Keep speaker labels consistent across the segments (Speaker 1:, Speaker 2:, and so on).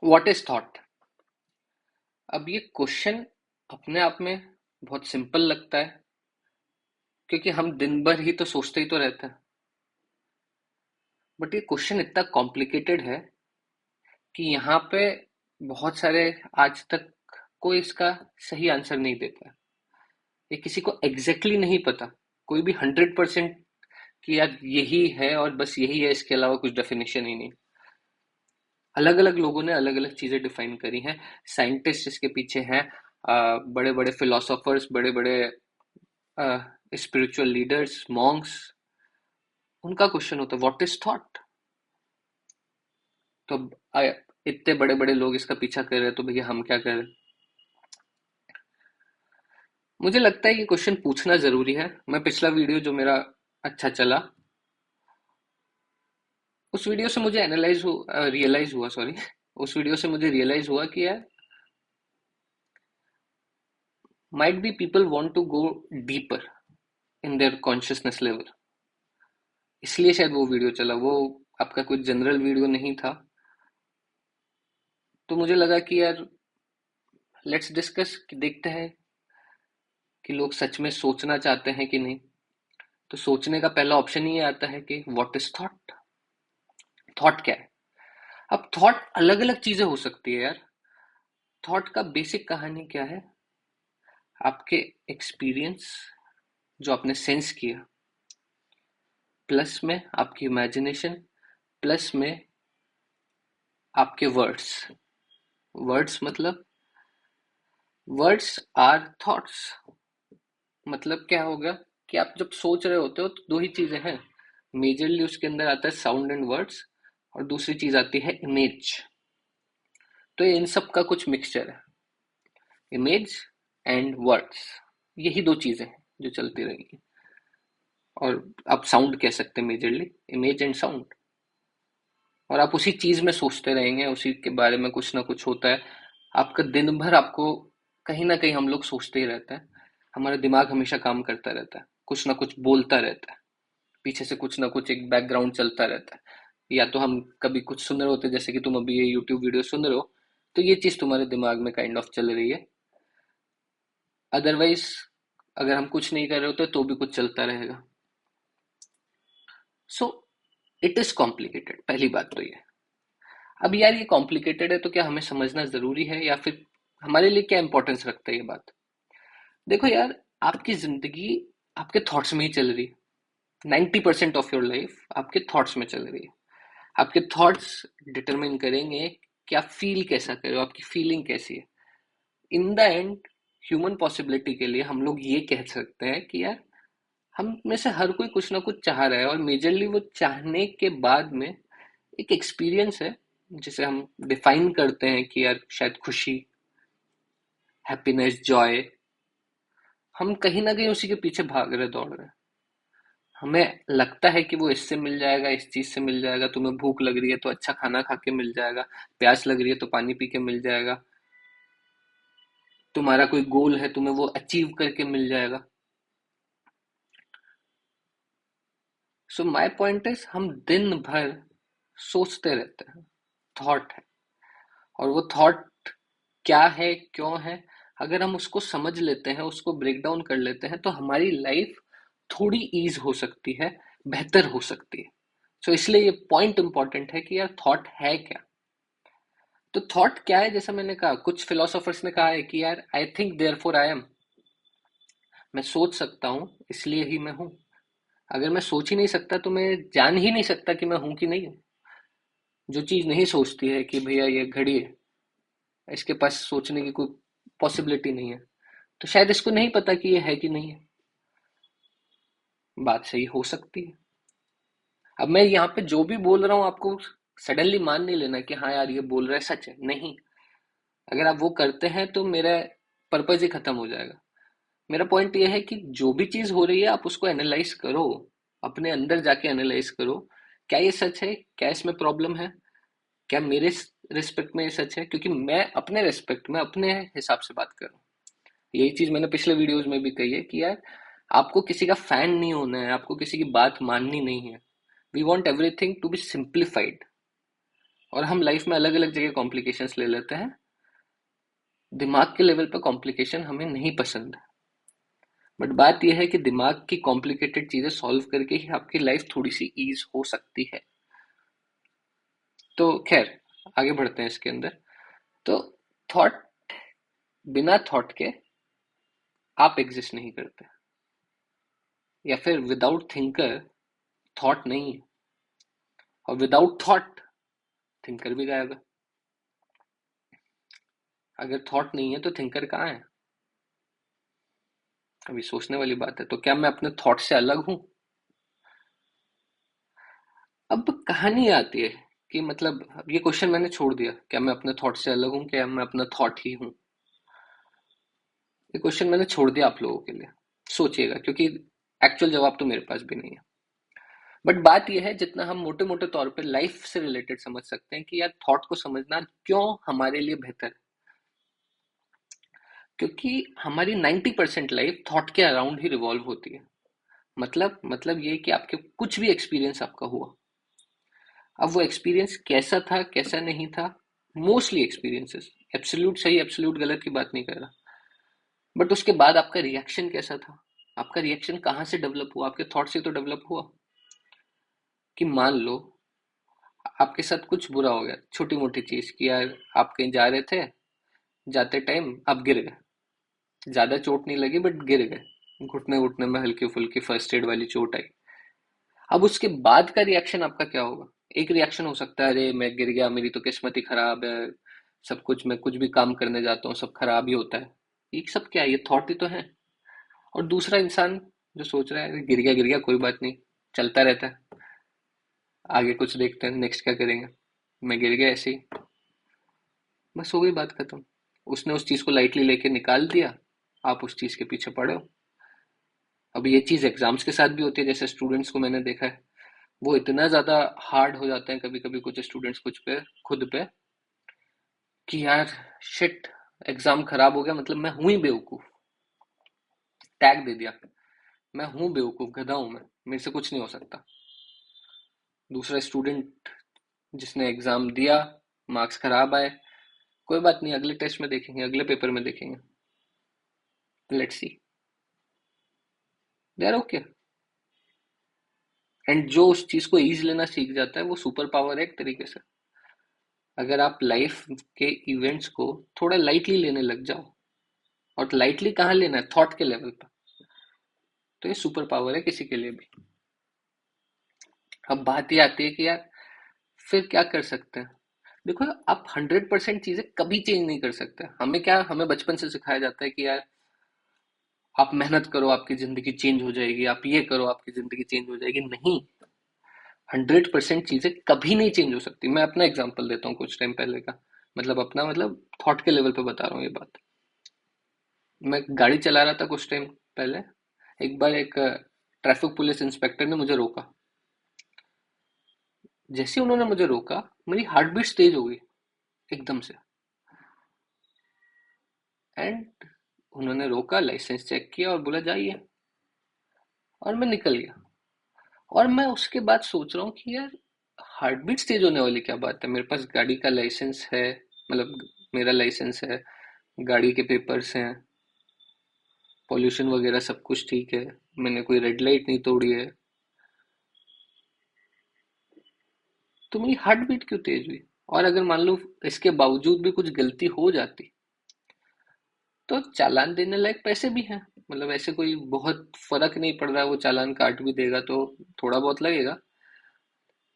Speaker 1: What is thought. अब ये question अपने आप में बहुत सिंपल लगता है, क्योंकि हम दिन भर ही तो सोचते ही तो रहते हैं। बट ये क्वेश्चन इतना कॉम्प्लिकेटेड है कि यहाँ पे बहुत सारे आज तक कोई इसका सही आंसर नहीं देता है। ये किसी को एग्जैक्टली नहीं पता, कोई भी 100% कि यार यही है और बस यही है, इसके अलावा कुछ डेफिनेशन ही नहीं। अलग अलग लोगों ने अलग अलग चीजें डिफाइन करी हैं। साइंटिस्ट इसके पीछे हैं, बड़े बड़े फिलोसोफर्स, बड़े बड़े स्पिरिचुअल लीडर्स, मॉन्क्स। उनका क्वेश्चन होता है व्हाट इज थॉट। तो इतने बड़े बड़े लोग इसका पीछा कर रहे हैं, तो भैया हम क्या करें। मुझे लगता है ये क्वेश्चन पूछना जरूरी है। मैं पिछला वीडियो जो मेरा अच्छा चला, उस वीडियो से मुझे रियलाइज हुआ, सॉरी, उस वीडियो से मुझे रियलाइज हुआ कि यार might be people want to go deeper in their consciousness level. इसलिए शायद वो वीडियो चला। वो आपका कुछ जनरल वीडियो नहीं था। तो मुझे लगा कि यार लेट्स डिस्कस, कि देखते हैं कि लोग सच में सोचना चाहते हैं कि नहीं। तो सोचने का पहला ऑप्शन ही आता है कि व्हाट इज थॉट। थॉट क्या है। अब थॉट अलग अलग चीजें हो सकती है यार। थॉट का बेसिक कहानी क्या है, आपके एक्सपीरियंस जो आपने सेंस किया, प्लस में आपकी इमेजिनेशन, प्लस में आपके वर्ड्स। वर्ड्स मतलब वर्ड्स आर थॉट्स। मतलब क्या होगा कि आप जब सोच रहे होते हो तो दो ही चीजें हैं। मेजरली उसके अंदर आता है साउंड एंड वर्ड्स, और दूसरी चीज आती है इमेज। तो ये इन सब का कुछ मिक्सचर है, इमेज एंड वर्ड्स। यही दो चीजें हैं जो चलती रहेंगी। और आप साउंड कह सकते हैं मेजरली, इमेज एंड साउंड। और आप उसी चीज में सोचते रहेंगे, उसी के बारे में कुछ ना कुछ होता है। आपका दिन भर आपको कहीं ना कहीं हम लोग सोचते ही रहते हैं। हमारा दिमाग हमेशा काम करता रहता है, कुछ ना कुछ बोलता रहता है, पीछे से कुछ ना कुछ एक बैकग्राउंड चलता रहता है। या तो हम कभी कुछ सुन रहे होते हैं, जैसे कि तुम अभी ये यूट्यूब वीडियो सुन रहे हो, तो ये चीज तुम्हारे दिमाग में काइंड ऑफ चल रही है। अदरवाइज अगर हम कुछ नहीं कर रहे होते तो भी कुछ चलता रहेगा। सो इट इज कॉम्प्लिकेटेड, पहली बात तो ये। अब यार ये कॉम्प्लिकेटेड है तो क्या हमें समझना जरूरी है, या फिर हमारे लिए क्या इंपॉर्टेंस रखता है ये बात। देखो यार, आपकी जिंदगी आपके थॉट्स में ही चल रही है। 90% ऑफ योर लाइफ आपके थॉट्स में चल रही है। आपके थॉट्स डिटरमिन करेंगे कि आप फील कैसा कर रहे हो, आपकी फीलिंग कैसी है। In the end human possibility के लिए हम लोग ये कह सकते हैं कि यार हम में से हर कोई कुछ ना कुछ चाह रहा है, और मेजरली वो चाहने के बाद में एक एक्सपीरियंस है जिसे हम डिफाइन करते हैं कि यार शायद खुशी, हैप्पीनेस, जॉय। हम कहीं ना कहीं उसी के पीछे भाग रहे, दौड़ रहे। हमें लगता है कि वो इससे मिल जाएगा, इस चीज से मिल जाएगा। तुम्हें भूख लग रही है तो अच्छा खाना खा के मिल जाएगा, प्यास लग रही है तो पानी पी के मिल जाएगा, तुम्हारा कोई गोल है तुम्हें वो अचीव करके मिल जाएगा। सो माय पॉइंट इज, हम दिन भर सोचते रहते हैं। थॉट है, और वो थॉट क्या है, क्यों है, अगर हम उसको समझ लेते हैं, उसको ब्रेक डाउन कर लेते हैं, तो हमारी लाइफ थोड़ी ईज हो सकती है, बेहतर हो सकती है। सो इसलिए ये पॉइंट इंपॉर्टेंट है कि यार थॉट है क्या। तो थॉट क्या है, जैसा मैंने कहा, कुछ फिलोसोफर्स ने कहा है कि यार I think therefore I am. मैं सोच सकता हूँ इसलिए ही मैं हूँ। अगर मैं सोच ही नहीं सकता तो मैं जान ही नहीं सकता कि मैं हूँ कि नहीं हूँ। जो चीज नहीं सोचती है कि भैया ये घड़ी है, इसके पास सोचने की कोई पॉसिबिलिटी नहीं है, तो शायद इसको नहीं पता कि ये है कि नहीं है। बात सही हो सकती है। अब मैं यहाँ पे जो भी बोल रहा हूँ आपको सडनली मान नहीं लेना कि हाँ यार ये बोल रहा है सच है, नहीं। अगर आप वो करते हैं तो मेरा पर्पज ही खत्म हो जाएगा। मेरा पॉइंट ये है कि जो भी चीज हो रही है आप उसको एनालाइज करो, अपने अंदर जाके एनालाइज करो। क्या ये सच है, क्या इसमें प्रॉब्लम है, क्या मेरे रिस्पेक्ट में ये सच है। क्योंकि मैं अपने रिस्पेक्ट में अपने हिसाब से बात कर रहा हूँ। यही चीज मैंने पिछले वीडियोस में भी कही है कि यार आपको किसी का फैन नहीं होना है, आपको किसी की बात माननी नहीं है। We want everything to be simplified. और हम लाइफ में अलग अलग जगह कॉम्प्लिकेशंस ले लेते हैं। दिमाग के लेवल पर कॉम्प्लिकेशन हमें नहीं पसंद है, बट बात यह है कि दिमाग की कॉम्प्लिकेटेड चीजें सॉल्व करके ही आपकी लाइफ थोड़ी सी ईज हो सकती है। तो खैर, आगे बढ़ते हैं इसके अंदर। तो थॉट, बिना थॉट के आप एग्जिस्ट नहीं करते, या फिर विदाउट थिंकर थॉट नहीं है, और विदाउट थॉट थिंकर भी गायब है। अगर थॉट नहीं है तो थिंकर कहाँ है? अभी सोचने वाली बात है। तो क्या मैं अपने थॉट से अलग हूं? अब कहानी आती है कि मतलब अब ये क्वेश्चन मैंने छोड़ दिया, क्या मैं अपने थॉट से अलग हूं, क्या मैं अपना थॉट ही हूं? ये क्वेश्चन मैंने छोड़ दिया आप लोगों के लिए, सोचिएगा, क्योंकि एक्चुअल जवाब तो मेरे पास भी नहीं है। बट बात यह है, जितना हम मोटे मोटे तौर पे लाइफ से रिलेटेड समझ सकते हैं कि यार थॉट को समझना क्यों हमारे लिए बेहतर है। क्योंकि हमारी 90% लाइफ थॉट के अराउंड ही रिवॉल्व होती है। मतलब ये कि आपके कुछ भी एक्सपीरियंस आपका हुआ, अब वो एक्सपीरियंस कैसा था कैसा नहीं था, मोस्टली एक्सपीरियंसेस, एब्सोल्यूट सही एब्सोल्यूट गलत की बात नहीं कर रहा, बट उसके बाद आपका रिएक्शन कैसा था, आपका रिएक्शन कहाँ से डेवलप हुआ? आपके थॉट से तो डेवलप हुआ। कि मान लो आपके साथ कुछ बुरा हो गया, छोटी मोटी चीज, कि यार आप कहीं जा रहे थे, जाते टाइम आप गिर गए, ज्यादा चोट नहीं लगी बट गिर गए, घुटने घुटने में हल्की फुल्की फर्स्ट एड वाली चोट आई। अब उसके बाद का रिएक्शन आपका क्या होगा? एक रिएक्शन हो सकता है, अरे मैं गिर गया, मेरी तो किस्मत ही खराब है, सब कुछ, मैं कुछ भी काम करने जाता हूँ सब खराब ही होता है। ये सब क्या है? ये थॉट ही तो है। और दूसरा इंसान जो सोच रहा है, "अरे गिर गया कोई बात नहीं, चलता रहता है, आगे कुछ देखते हैं नेक्स्ट क्या करेंगे, मैं गिर गया ऐसे ही, बस हो गई बात खत्म।" उसने उस चीज को लाइटली लेके निकाल दिया, आप उस चीज के पीछे पड़े हो। अब ये चीज एग्जाम्स के साथ भी होती है, जैसे स्टूडेंट्स को मैंने देखा है, वो इतना ज्यादा हार्ड हो जाते हैं कभी कभी कुछ स्टूडेंट्स कुछ पे खुद पे, कि यार शिट, एग्जाम खराब हो गया, मतलब मैं हूं ही बेवकूफ, टैग दे दिया, मैं हूं बेवकूफ, गधा हूं मैं, मेरे से कुछ नहीं हो सकता। दूसरा स्टूडेंट जिसने एग्जाम दिया, मार्क्स खराब आए, कोई बात नहीं, अगले टेस्ट में देखेंगे, अगले पेपर में देखेंगे, let's see, they are okay. And जो उस चीज को ईज लेना सीख जाता है वो सुपर पावर है एक तरीके से। अगर आप लाइफ के इवेंट्स को थोड़ा लाइटली लेने लग जाओ, और लाइटली कहाँ लेना है? थॉट के लेवल पर, तो ये सुपर पावर है किसी के लिए भी। अब बात ये आती है कि यार फिर क्या कर सकते हैं? देखो, आप 100% चीजें कभी चेंज नहीं कर सकते। हमें क्या, हमें बचपन से सिखाया जाता है कि यार आप मेहनत करो आपकी जिंदगी चेंज हो जाएगी, आप ये करो आपकी जिंदगी चेंज हो जाएगी। नहीं, 100% चीजें कभी नहीं चेंज हो सकती। मैं अपना एग्जांपल देता हूँ कुछ टाइम पहले का, मतलब अपना, मतलब थॉट के लेवल पे बता रहा हूँ ये बात। मैं गाड़ी चला रहा था कुछ टाइम पहले, एक बार एक ट्रैफिक पुलिस इंस्पेक्टर ने मुझे रोका। जैसे ही उन्होंने मुझे रोका, मेरी हार्ट बीट तेज हो गई एकदम से। एंड उन्होंने रोका, लाइसेंस चेक किया और बोला जाइए, और मैं निकल गया। और मैं उसके बाद सोच रहा हूँ कि यार हार्ट बीट तेज होने वाली क्या बात है, मेरे पास गाड़ी का लाइसेंस है, मतलब मेरा लाइसेंस है, गाड़ी के पेपर्स हैं, पॉल्यूशन वगैरह सब कुछ ठीक है, मैंने कोई रेड लाइट नहीं तोड़ी है, तो मेरी हार्ट बीट क्यों तेज हुई? और अगर मान लो इसके बावजूद भी कुछ गलती हो जाती, तो चालान देने लायक पैसे भी हैं, मतलब ऐसे कोई बहुत फर्क नहीं पड़ रहा, वो चालान काट भी देगा तो थोड़ा बहुत लगेगा,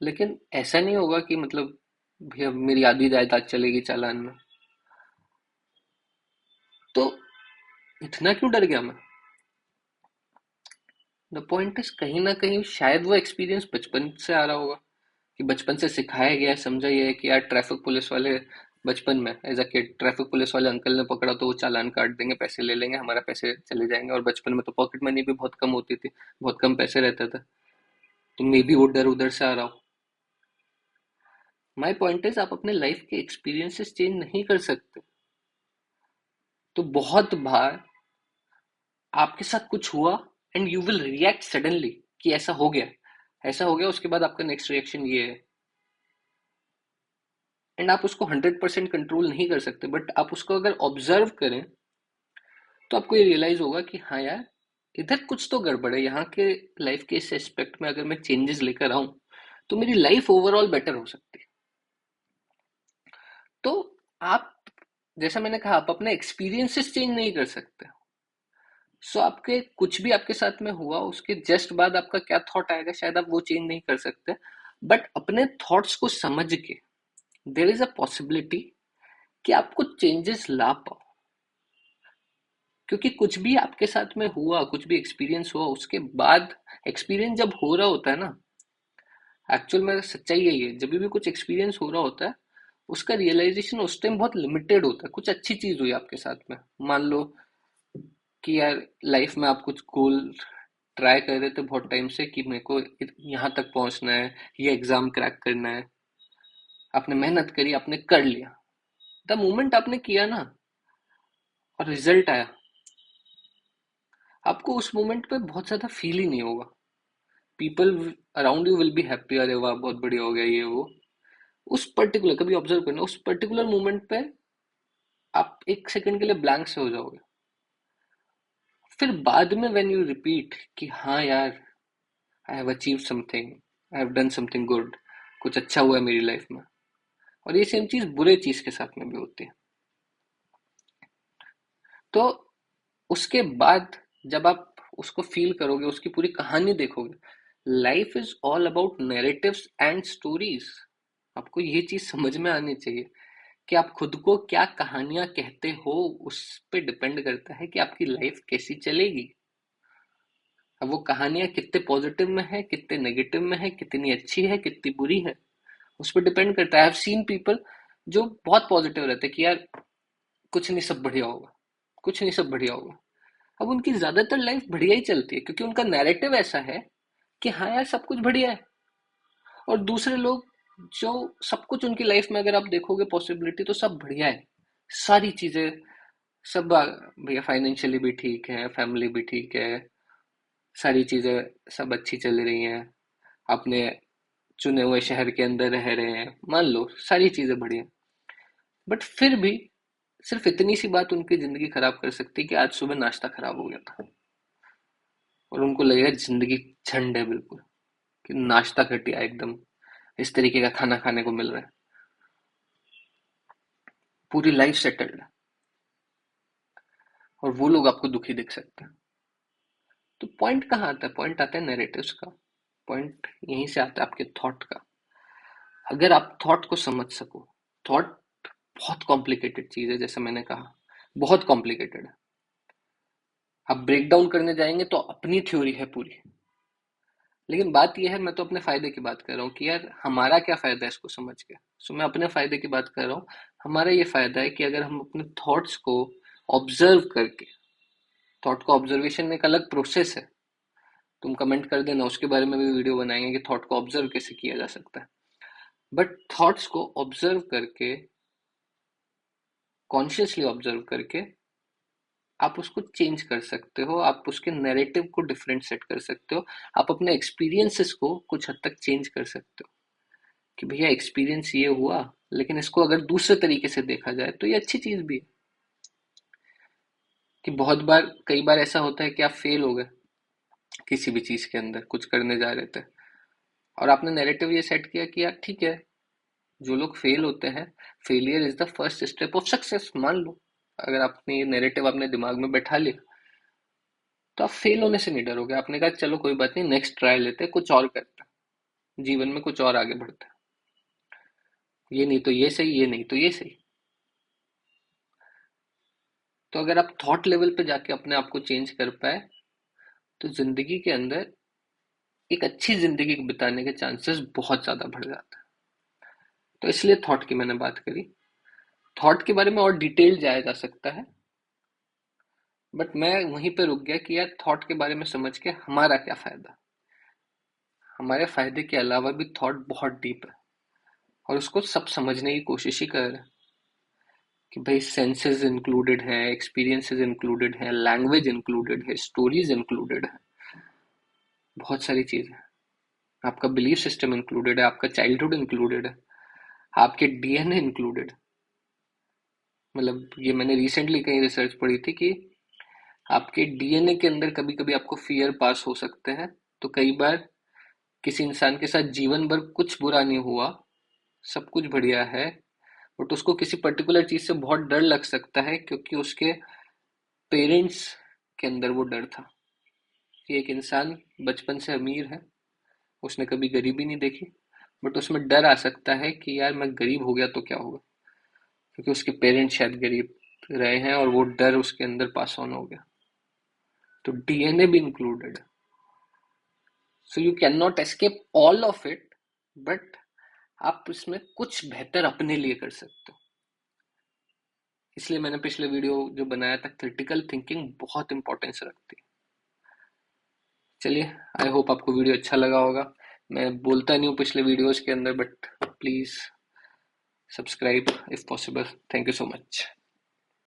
Speaker 1: लेकिन ऐसा नहीं होगा कि मतलब भैया मेरी आधी जायदाद चलेगी चालान में। तो इतना क्यों डर गया मैं? द पॉइंट इज, कहीं ना कहीं शायद वो एक्सपीरियंस बचपन से आ रहा होगा, कि बचपन से सिखाया गया है, समझा ये है कि यार ट्रैफिक पुलिस वाले, बचपन में as a kid traffic police वाले अंकल ने पकड़ा तो वो चालान काट देंगे, पैसे ले लेंगे, हमारा पैसे चले जाएंगे। और बचपन में तो पॉकेट मनी भी बहुत कम होती थी, बहुत कम पैसे रहते थे, तो मे बी वो डर उधर से आ रहा हो। माई पॉइंट इज, आप अपने लाइफ के एक्सपीरियंसेस चेंज नहीं कर सकते। तो बहुत बार आपके साथ कुछ हुआ, and you will react suddenly, कि ऐसा हो गया, ऐसा हो गया, उसके बाद आपका नेक्स्ट रिएक्शन ये है, एंड आप उसको 100% कंट्रोल नहीं कर सकते, बट आप उसको अगर ऑब्जर्व करें तो आपको ये रियलाइज होगा कि हाँ यार, इधर कुछ तो गड़बड़ है, यहाँ के लाइफ के इस एस्पेक्ट में अगर मैं चेंजेस लेकर आऊं तो मेरी लाइफ ओवरऑल बेटर हो सकती है। तो आप, जैसा मैंने कहा, आप अपने एक्सपीरियंसेस चेंज नहीं कर सकते। सो आपके कुछ भी आपके साथ में हुआ उसके जस्ट बाद आपका क्या थॉट आएगा शायद आप वो चेंज नहीं कर सकते, बट अपने थॉट्स को समझ के देयर इज अ पॉसिबिलिटी कि आप कुछ चेंजेस ला पाओ। क्योंकि कुछ भी आपके साथ में हुआ, कुछ भी एक्सपीरियंस हुआ, उसके बाद एक्सपीरियंस जब हो रहा होता है ना, एक्चुअल में सच्चाई यही है, जब भी कुछ एक्सपीरियंस हो रहा होता है उसका रियलाइजेशन उस टाइम बहुत लिमिटेड होता है। कुछ अच्छी चीज हुई आपके साथ में, मान लो कि यार लाइफ में आप कुछ गोल ट्राई कर रहे थे बहुत टाइम से कि मेरे को यहाँ तक पहुंचना है, ये एग्जाम क्रैक करना है, आपने मेहनत करी, आपने कर लिया। द मोमेंट आपने किया ना और रिजल्ट आया, आपको उस मोमेंट पे बहुत ज्यादा फील ही नहीं होगा। People around you will be happy, अरे वाह बहुत बढ़िया हो गया ये वो। उस पर्टिकुलर, कभी ऑब्जर्व करना, उस पर्टिकुलर मोमेंट पे आप एक सेकंड के लिए ब्लैंक से हो जाओगे। फिर बाद में व्हेन यू रिपीट कि हाँ यार, I have achieve something, I have done something good, कुछ अच्छा हुआ है मेरी लाइफ में। और ये सेम चीज बुरे चीज के साथ में भी होती है। तो उसके बाद जब आप उसको फील करोगे, उसकी पूरी कहानी देखोगे, life is all about narratives and stories. आपको ये चीज समझ में आनी चाहिए कि आप खुद को क्या कहानियां कहते हो, उस पे डिपेंड करता है कि आपकी लाइफ कैसी चलेगी। अब वो कहानियां कितने पॉजिटिव में है, कितने नेगेटिव में है, कितनी अच्छी है, कितनी बुरी है, उस पर डिपेंड करता है। आई हैव सीन पीपल जो बहुत पॉजिटिव रहते हैं कि यार कुछ नहीं, सब बढ़िया होगा, कुछ नहीं, सब बढ़िया होगा। अब उनकी ज्यादातर लाइफ बढ़िया ही चलती है क्योंकि उनका नैरेटिव ऐसा है कि हाँ यार सब कुछ बढ़िया है। और दूसरे लोग जो, सब कुछ उनकी लाइफ में अगर आप देखोगे पॉसिबिलिटी तो सब बढ़िया है, सारी चीजें सब भैया फाइनेंशियली भी ठीक है, फैमिली भी ठीक है, सारी चीजें सब अच्छी चल रही हैं, अपने चुने हुए शहर के अंदर रह रहे हैं, मान लो सारी चीजें बढ़िया। बट फिर भी सिर्फ इतनी सी बात उनकी जिंदगी खराब कर सकती है कि आज सुबह नाश्ता खराब हो गया था और उनको लगेगा जिंदगी झंड है बिल्कुल, कि नाश्ता घटिया एकदम, इस तरीके का खाना खाने को मिल रहा है, पूरी लाइफ सेटल्ड है। और वो लोग आपको दुखी दिख सकते हैं। तो पॉइंट कहाँ आता है? पॉइंट आता है नैरेटिव्स का। पॉइंट यहीं से आता है आपके थॉट का। अगर आप थॉट को समझ सको, थॉट बहुत कॉम्प्लिकेटेड चीज है, जैसे मैंने कहा बहुत कॉम्प्लिकेटेड है। आप ब्रेक डाउन करने जाएंगे तो अपनी थ्योरी है पूरी, लेकिन बात यह है, मैं तो अपने फायदे की बात कर रहा हूँ कि यार हमारा क्या फायदा है इसको समझ के। सो मैं अपने फायदे की बात कर रहा हूँ। हमारा ये फायदा है कि अगर हम अपने थॉट्स को ऑब्जर्व करके, थॉट का ऑब्जर्वेशन एक अलग प्रोसेस है, तुम कमेंट कर देना, उसके बारे में भी वीडियो बनाएंगे कि थॉट को ऑब्जर्व कैसे किया जा सकता है। बट थॉट्स को ऑब्जर्व करके, कॉन्शियसली ऑब्जर्व करके, आप उसको चेंज कर सकते हो, आप उसके नैरेटिव को डिफरेंट सेट कर सकते हो, आप अपने एक्सपीरियंसेस को कुछ हद तक चेंज कर सकते हो कि भैया एक्सपीरियंस ये हुआ, लेकिन इसको अगर दूसरे तरीके से देखा जाए तो ये अच्छी चीज भी है। कि बहुत बार, कई बार ऐसा होता है कि आप फेल हो गए किसी भी चीज के अंदर, कुछ करने जा रहे थे और आपने नैरेटिव ये सेट किया कि यार ठीक है, जो लोग फेल होते हैं, failure is the first step of success, मान लो। अगर आपने ये नैरेटिव अपने दिमाग में बैठा लिया तो आप फेल होने से नहीं डरोगे। आपने कहा चलो कोई बात नहीं, नेक्स्ट ट्राई लेते हैं, कुछ और करते हैं, जीवन में कुछ और आगे बढ़ते हैं, ये नहीं तो ये सही, ये नहीं तो ये सही। तो अगर आप थॉट लेवल पे जाके अपने आप को चेंज कर पाए तो जिंदगी के अंदर एक अच्छी जिंदगी बिताने के चांसेस बहुत ज्यादा बढ़ जाते हैं। तो इसलिए थॉट की मैंने बात करी। थॉट के बारे में और डिटेल जाया जा सकता है, बट मैं वहीं पे रुक गया कि यार थॉट के बारे में समझ के हमारा क्या फायदा। हमारे फायदे के अलावा भी थॉट बहुत डीप है और उसको सब समझने की कोशिश ही कर रहे हैं कि भाई सेंसेस इंक्लूडेड हैं, एक्सपीरियंसेस इंक्लूडेड हैं, लैंग्वेज इंक्लूडेड है, स्टोरीज इंक्लूडेड है, बहुत सारी चीजें। आपका बिलीफ सिस्टम इंक्लूडेड है, आपका चाइल्डहुड इंक्लूडेड है, आपके डीएनए इंक्लूडेड। मतलब ये मैंने रिसेंटली कहीं रिसर्च पढ़ी थी कि आपके डीएनए के अंदर कभी कभी आपको फियर पास हो सकते हैं। तो कई बार किसी इंसान के साथ जीवन भर कुछ बुरा नहीं हुआ, सब कुछ बढ़िया है, बट उसको किसी पर्टिकुलर चीज से बहुत डर लग सकता है क्योंकि उसके पेरेंट्स के अंदर वो डर था। कि एक इंसान बचपन से अमीर है, उसने कभी गरीबी नहीं देखी, बट उसमें डर आ सकता है कि यार मैं गरीब हो गया तो क्या होगा, क्योंकि उसके पेरेंट्स शायद गरीब रहे हैं और वो डर उसके अंदर पास ऑन हो गया। तो डीएनए भी included. So you can not escape all of it, but आप इसमें कुछ बेहतर अपने लिए कर सकते हो। इसलिए मैंने पिछले वीडियो जो बनाया था, क्रिटिकल थिंकिंग बहुत इंपॉर्टेंस रखती है। चलिए, आई होप आपको वीडियो अच्छा लगा होगा। मैं बोलता नहीं हूँ पिछले वीडियोस के अंदर, but please subscribe if possible. Thank you so much.